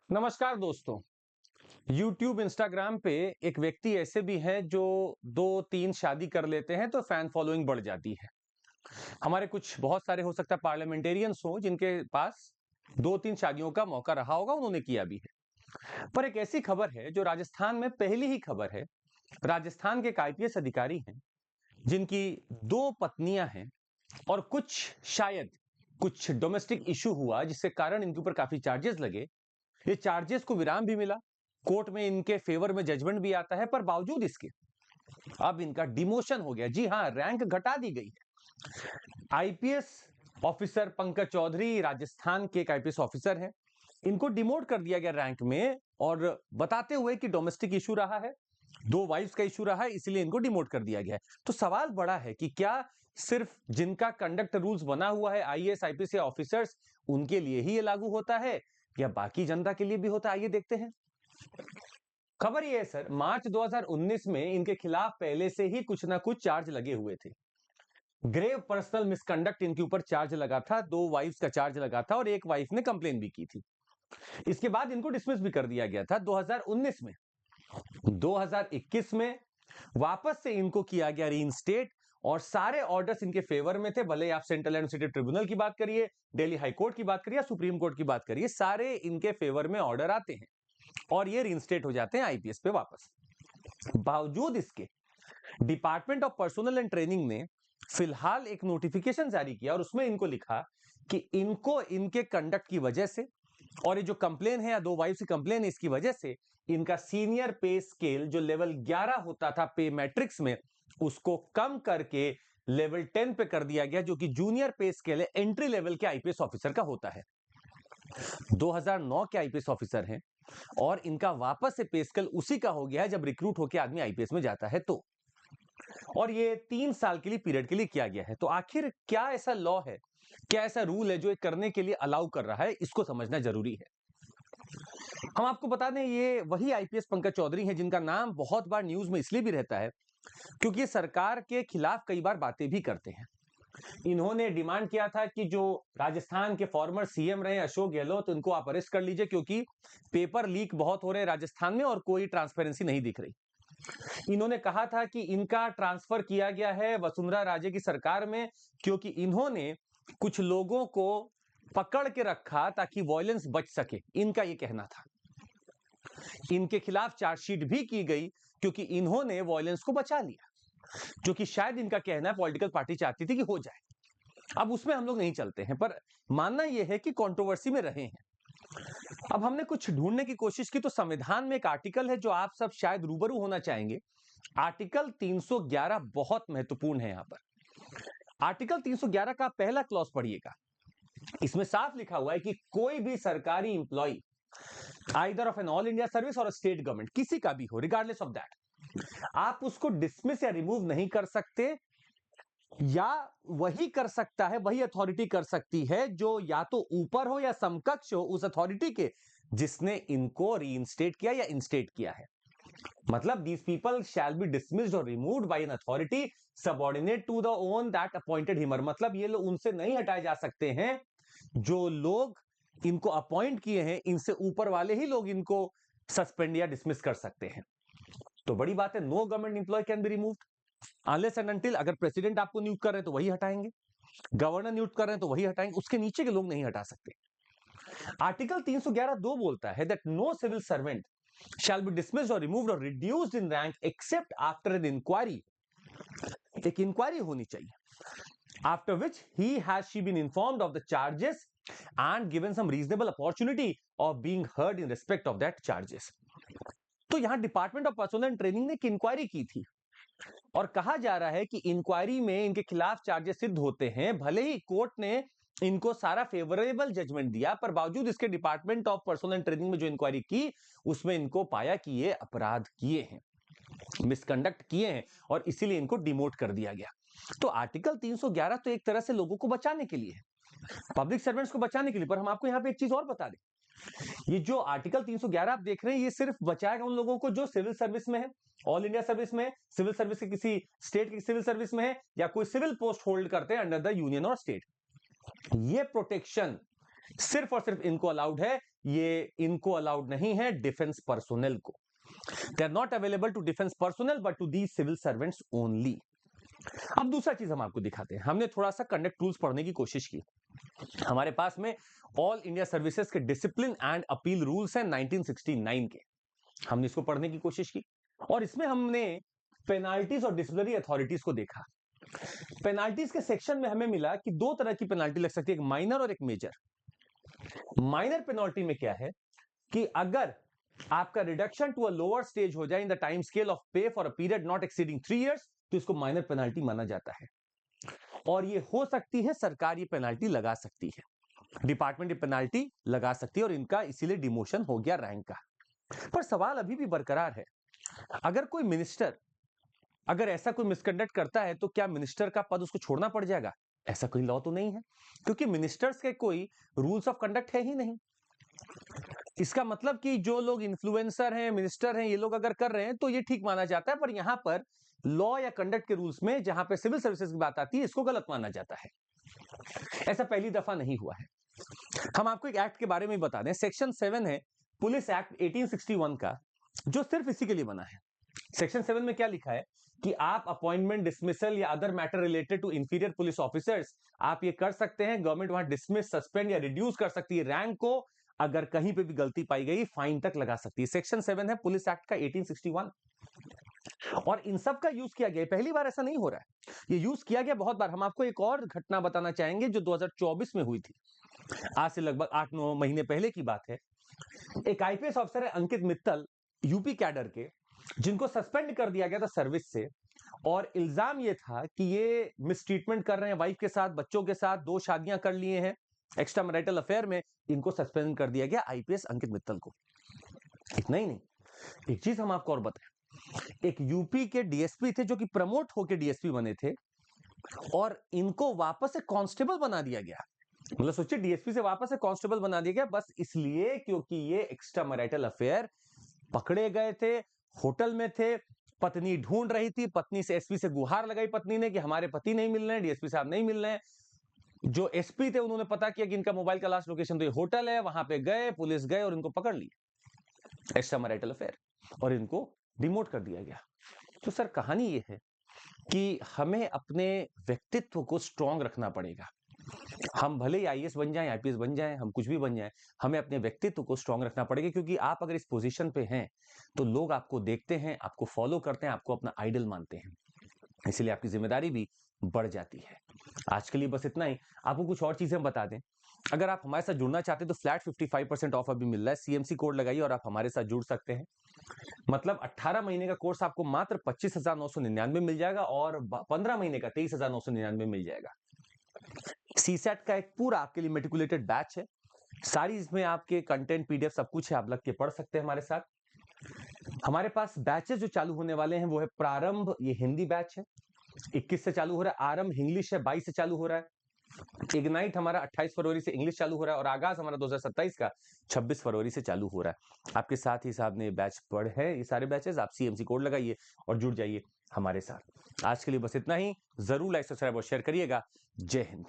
नमस्कार दोस्तों। YouTube, Instagram पे एक व्यक्ति ऐसे भी हैं जो 2-3 शादी कर लेते हैं तो फैन फॉलोइंग बढ़ जाती है। हमारे कुछ बहुत सारे हो सकता है पार्लियामेंटेरियंस हो जिनके पास 2-3 शादियों का मौका रहा होगा, उन्होंने किया भी है। पर एक ऐसी खबर है जो राजस्थान में पहली ही खबर है। राजस्थान के एक आईपीएस अधिकारी हैं जिनकी 2 पत्नियां हैं और शायद कुछ डोमेस्टिक इश्यू हुआ जिसके कारण इनके ऊपर काफी चार्जेस लगे। ये चार्जेस को विराम भी मिला, कोर्ट में इनके फेवर में जजमेंट भी आता है, पर बावजूद इसके अब इनका डिमोशन हो गया। जी हां, रैंक घटा दी गई है। आईपीएस ऑफिसर पंकज चौधरी राजस्थान के एक आईपीएस ऑफिसर हैं। इनको डिमोट कर दिया गया रैंक में और बताते हुए कि डोमेस्टिक इशू रहा है, 2 वाइफ्स का इशू रहा है, इसलिए इनको डिमोट कर दिया गया है। तो सवाल बड़ा है कि क्या सिर्फ जिनका कंडक्ट रूल्स बना हुआ है आईएएस आईपीएस या ऑफिसर्स उनके लिए ही ये लागू होता है या बाकी जनता के लिए भी होता है? आइए देखते हैं। खबर ये है सर, मार्च 2019 में इनके खिलाफ पहले से ही कुछ ना कुछ चार्ज लगे हुए थे। ग्रेव पर्सनल मिसकंडक्ट इनके ऊपर चार्ज लगा था, 2 वाइफ्स का चार्ज लगा था और एक वाइफ ने कंप्लेन भी की थी। इसके बाद इनको डिसमिस भी कर दिया गया था 2019 में। 2021 में वापस से इनको किया गया रीइंस्टेट और सारे ऑर्डर्स इनके फेवर में थे। भले आप सेंट्रल एडमिनिस्ट्रेटिव ट्रिब्यूनल की बात करिए, दिल्ली हाई कोर्ट की बात करिए, सुप्रीम कोर्ट की बात करिए, सारे इनके फेवर में ऑर्डर आते हैं और ये रीइंस्टेट हो जाते हैं आईपीएस पे वापस। बावजूद इसके department of personal and training ने फिलहाल एक नोटिफिकेशन जारी किया और उसमें इनको लिखा कि इनको इनके कंडक्ट की वजह से और ये जो कंप्लेन है या 2 वाइफ की कंप्लेन है इसकी वजह से इनका सीनियर पे स्केल जो लेवल 11 होता था पे मैट्रिक्स में, उसको कम करके लेवल 10 पे कर दिया गया, जो कि जूनियर पे स्केल है, एंट्री लेवल के आईपीएस ऑफिसर का होता है। 2009 के आईपीएस ऑफिसर हैं और इनका वापस से पे स्केल उसी का हो गया है जब रिक्रूट होकर आदमी आईपीएस में जाता है तो। और ये 3 साल के लिए पीरियड के लिए किया गया है। तो आखिर क्या ऐसा लॉ है, क्या ऐसा रूल है जो ये करने के लिए अलाउ कर रहा है, इसको समझना जरूरी है। हम आपको बता दें, ये वही आईपीएस पंकज चौधरी हैं जिनका नाम बहुत बार न्यूज में इसलिए भी रहता है क्योंकि ये सरकार के खिलाफ कई बार बातें भी करते हैं। इन्होंने डिमांड किया था कि जो राजस्थान के फॉर्मर सीएम रहे अशोक गहलोत, उनको आप अरेस्ट कर लीजिए क्योंकि पेपर लीक बहुत हो रहे हैं राजस्थान में और कोई ट्रांसपेरेंसी नहीं दिख रही। इन्होंने कहा था कि इनका ट्रांसफर किया गया है वसुंधरा राजे की सरकार में क्योंकि इन्होंने कुछ लोगों को पकड़ के रखा ताकि वायलेंस बच सके, इनका यह कहना था। इनके खिलाफ चार्जशीट भी की गई क्योंकि इन्होंने वायलेंस को बचा लिया, जो कि शायद इनका कहना है पॉलिटिकल पार्टी चाहती थी कि हो जाए। अब उसमें हम लोग नहीं चलते हैं, पर मानना यह है कि कंट्रोवर्सी में रहे हैं। अब हमने कुछ ढूंढने की कोशिश की तो संविधान में एक आर्टिकल है जो आप सब शायद रूबरू होना चाहेंगे। आर्टिकल 311 बहुत महत्वपूर्ण है। यहां पर आर्टिकल 311 का पहला क्लॉज पढ़िएगा। इसमें साफ लिखा हुआ है कि कोई भी सरकारी employee either of an all India service और स्टेट गवर्नमेंट, किसी का भी हो, रिगार्डलेस ऑफ दैट, आप उसको डिसमिस या रिमूव नहीं कर सकते, या वही कर सकता है, वही अथॉरिटी कर सकती है जो या तो ऊपर हो या समकक्ष हो उस अथॉरिटी के जिसने इनको रीइंस्टेट किया या इंस्टेट किया है। मतलब these people shall be dismissed और removed by an authority subordinate to the one that appointed him. मतलब ये लोग उनसे नहीं हटाए जा सकते हैं, जो लोग इनको अपॉइंट किए हैं इनसे ऊपर वाले ही लोग इनको सस्पेंड या डिसमिस कर सकते हैं। तो बड़ी बात है, no government employ can be removed unless and until, अगर प्रेसिडेंट आपको नियुक्त कर रहे हैं तो वही हटाएंगे, गवर्नर नियुक्त कर रहे हैं तो वही हटाएंगे, उसके नीचे के लोग नहीं हटा सकते। आर्टिकल 311(2) बोलता है that no civil servant shall be dismissed और रिमूव्ड और reduced in rank except after an inquiry. एक इंक्वायरी होनी चाहिए, after which he has she been informed of the charges and given some reasonable opportunity of being heard in respect of that charges. तो यहां department of personal and training ने एक inquiry की थी और कहा जा रहा है कि इंक्वायरी में इनके खिलाफ चार्जेस सिद्ध होते हैं। भले ही कोर्ट ने इनको सारा फेवरेबल जजमेंट दिया, पर बावजूद इसके department of personal and training में जो इंक्वायरी की उसमें इनको पाया कि ये अपराध किए हैं, मिसकंडक्ट किए हैं और इसीलिए इनको डिमोट कर दिया गया। तो आर्टिकल 311 तो एक तरह से लोगों को बचाने के लिए है, पब्लिक सर्वेंट्स को बचाने के लिए। पर हम आपको यहां पे एक चीज और बता दें, ये जो आर्टिकल 311 आप देख रहे हैं ये सिर्फ बचाएगा उन लोगों को जो सिविल सर्विस में है, ऑल इंडिया सर्विस में, सिविल सर्विस के किसी स्टेट की सिविल सर्विस में है या कोई सिविल पोस्ट होल्ड करते हैं अंडर द यूनियन और स्टेट। ये प्रोटेक्शन सिर्फ और सिर्फ इनको अलाउड है, ये इनको अलाउड नहीं है डिफेंस पर्सोनेल को। They are not available to defence personnel but to the civil servants only. अब दूसरा चीज हम आपको दिखाते हैं, हमने थोड़ा सा कंडक्ट रूल्स पढ़ने की कोशिश की। हमारे पास में ऑल इंडिया सर्विसेज के डिसिप्लिन एंड अपील रूल्स हैं 1969 के, हमने इसको पढ़ने की कोशिश की और इसमें हमने पेनाल्टीज और डिसिप्लिनरी अथॉरिटीज को देखा। पेनाल्टीज के सेक्शन में हमें मिला कि दो तरह की पेनाल्टी लग सकती है, एक माइनर और एक मेजर। माइनर पेनाल्टी में क्या है कि अगर आपका reduction to a lower stage हो जाए in the time scale of pay for a period not exceeding 3 years, तो इसको माइनर पेनाल्टी माना जाता है। और ये हो सकती है, सरकार ये पेनाल्टी लगा सकती है, डिपार्टमेंट ये पेनाल्टी लगा सकती है और इनका इसीलिए डिमोशन हो गया रैंक का। पर सवाल अभी भी बरकरार है, अगर कोई मिनिस्टर अगर ऐसा कोई मिसकंडक्ट करता है तो क्या मिनिस्टर का पद उसको छोड़ना पड़ जाएगा? ऐसा कोई लॉ तो नहीं है, क्योंकि मिनिस्टर्स के कोई रूल्स ऑफ कंडक्ट है ही नहीं। इसका मतलब कि जो लोग इन्फ्लुएंसर हैं, मिनिस्टर हैं, ये लोग अगर कर रहे हैं तो ये ठीक माना जाता है, पर यहां पर लॉ या कंडक्ट के रूल्स में जहां पे सिविल सर्विसेज की बात आती है, इसको गलत माना जाता है। ऐसा पहली दफा नहीं हुआ है। हम आपको एक एक्ट के बारे में बता दें, सेक्शन 7 है पुलिस एक्ट 1861 का, जो सिर्फ इसी के लिए बना है। सेक्शन 7 में क्या लिखा है कि आप अपॉइंटमेंट, डिसमिसल या other matter related to inferior police officers, आप ये कर सकते हैं। गवर्नमेंट वहां डिसमिस, सस्पेंड या रिड्यूस कर सकती है रैंक को, अगर कहीं पे भी गलती पाई गई फाइन तक लगा सकती है। सेक्शन 7 है पुलिस एक्ट का 1861 और इन सब का यूज किया गया, पहली बार ऐसा नहीं हो रहा है, ये यूज किया गया बहुत बार। हम आपको एक और घटना बताना चाहेंगे जो 2024 में हुई थी, आज से लगभग 8-9 महीने पहले की बात है। एक आईपीएस ऑफिसर है अंकित मित्तल, यूपी कैडर के, जिनको सस्पेंड कर दिया गया था सर्विस से और इल्जाम ये था कि ये मिसट्रीटमेंट कर रहे हैं वाइफ के साथ, बच्चों के साथ, 2 शादियां कर लिए हैं एक्स्ट्रा मैरिटल अफेयर में, इनको सस्पेंड कर दिया गया आईपीएस अंकित मित्तल को। इतना ही नहीं, एक चीज हम आपको और बताएं, एक यूपी के डीएसपी थे जो कि प्रमोट होकर डीएसपी बने थे और इनको वापस से कांस्टेबल बना दिया गया। मतलब सोचिए, डीएसपी से वापस से कांस्टेबल बना दिया गया बस इसलिए क्योंकि ये एक्स्ट्रा मैरिटल अफेयर पकड़े गए थे, होटल में थे, पत्नी ढूंढ रही थी, पत्नी से एसपी से गुहार लगाई पत्नी ने कि हमारे पति नहीं मिल रहे हैं, डीएसपी साहब नहीं मिल रहे हैं। जो एसपी थे उन्होंने पता किया कि इनका मोबाइल का लास्ट लोकेशन तो ये होटल है, वहां पे गए, पुलिस गए और इनको पकड़ लिया एक्स्ट्रा मैरिटल अफेयर और इनको डिमोट कर दिया गया। तो सर कहानी ये है कि हमें अपने व्यक्तित्व को स्ट्रांग रखना पड़ेगा। हम भले ही आईएएस बन जाएं, आईपीएस बन जाएं, हम कुछ भी बन जाएं, हमें अपने व्यक्तित्व को स्ट्रांग रखना पड़ेगा, क्योंकि आप अगर इस पोजीशन पे हैं तो लोग आपको देखते हैं, आपको फॉलो करते हैं, आपको अपना आइडल मानते हैं, इसलिए आपकी जिम्मेदारी भी बढ़ जाती है। आज के लिए बस इतना ही। आपको कुछ और चीजें हम बता दें, अगर आप हमारे साथ जुड़ना चाहते हैं तो फ्लैट 55% ऑफ अभी मिल रहा है, सीएमसी कोड लगाइए और आप हमारे साथ जुड़ सकते हैं। मतलब 18 महीने का कोर्स आपको मात्र 25,999 मिल जाएगा और 15 महीने का 23,999 मिल जाएगा। सीसेट का एक पूरा आपके लिए मेटिकुलेटेड बैच है, सारी इसमें आपके कंटेंट, पीडीएफ सब कुछ है, आप लग के पढ़ सकते हैं हमारे साथ। हमारे पास बैचेस जो चालू होने वाले हैं वो है प्रारंभ, ये हिंदी बैच है 21 से चालू हो रहा है, आरंभ इंग्लिश है 22 से चालू हो रहा है, इग्नाइट हमारा 28 फरवरी से इंग्लिश चालू हो रहा है और आगाज हमारा 2027 का 26 फरवरी से चालू हो रहा है। आपके साथ ही साहब ने बैच पढ़ है, ये सारे बैचेस, आप सीएमसी कोड लगाइए और जुड़ जाइए हमारे साथ। आज के लिए बस इतना ही, जरूर लाइक, सब्सक्राइब और शेयर करिएगा। जय हिंद।